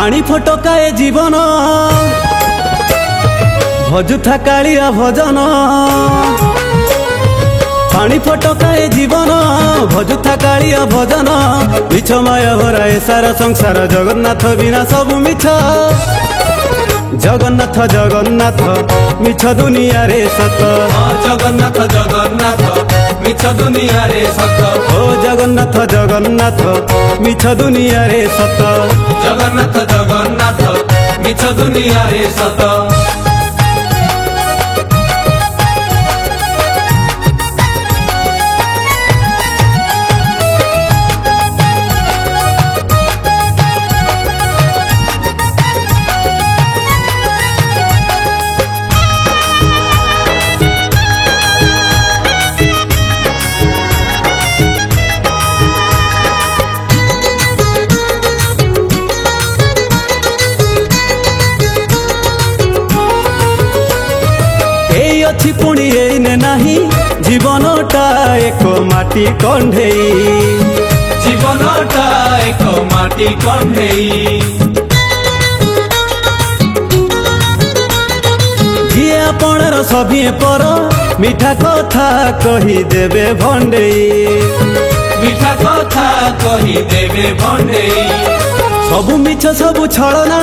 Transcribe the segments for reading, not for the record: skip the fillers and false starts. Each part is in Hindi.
पानी फटकाए जीवन भजुथा कालिया भजन पानी फटकाए जीवन भजुथा कालिया भजन मिछ माया भराए सारा संसार जगन्नाथ बिना सब मिछ जगन्नाथ जगन्नाथ मिछ दुनिया रे सत जगन्नाथ जगन्नाथ मिछ दुनिया रे सत ओ जगन्नाथ जगन्नाथ मिछ दुनिया रे सत जगन्नाथ जगन्नाथ मिछ दुनिया रे सत अच्छी पुणी एने नाही जीवनटा एक माटी कंढेई जीवनटा एक माटी कंढेई जिए आपणर सभी पर मिठा कथा कही देवे भंडेई मिठा कथा कही देवे भंडेई सबु मिछ सबु छलना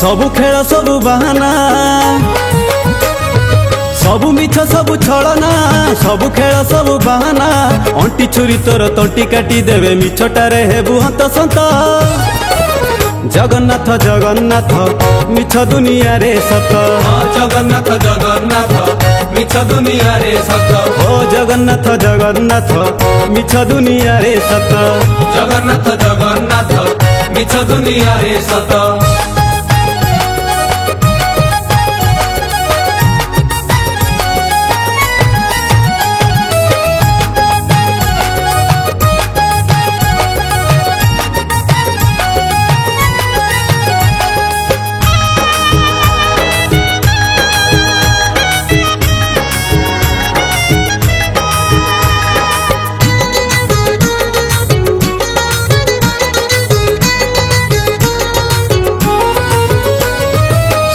सबु खेल सबु बहाना सबु मिछ सबु छलना सबु खेल सबु बहाना अंटी छुरी तोर तंटी काटी देवे मिछटारे हेबु हंत संत जगन्नाथ जगन्नाथ मिछ दुनिया रे सत जगन्नाथ जगन्नाथ मिछ दुनिया रे सत ओ जगन्नाथ जगन्नाथ मिछ दुनिया रे सत जगन्नाथ जगन्नाथ मिछ दुनिया रे सत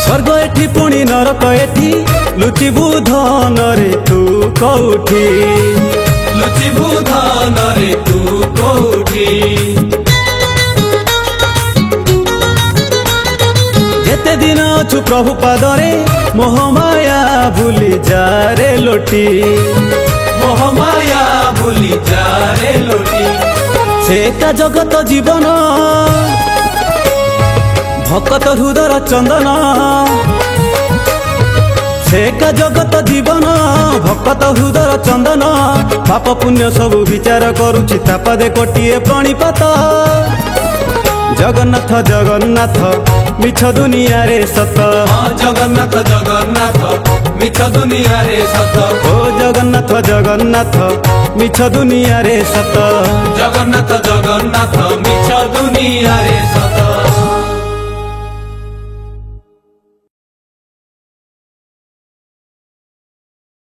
स्वर्ग एठी पुणी नरक एठी लुचिबु धन रे तू कौठी लुचिबु धन रे तू कौठी जेते दिन अछु प्रभु पादरे मोह माया भूली जा रे लोटी मोह माया भूली जा रे लोटी से का जगत जीवन भकत हृदय चंदन से का जगत जीवन भकत हृदय चंदन पाप पुण्य सबु विचार करुछि तापदे कोटिए प्रणिपात जगन्नाथ जगन्नाथ मिछ दुनिया रे सत जगन्नाथ जगन्नाथ मिछ दुनिया रे सत ओ जगन्नाथ जगन्नाथ मिछ दुनिया रे सत जगन्नाथ जगन्नाथ मिछ दुनिया रे सत।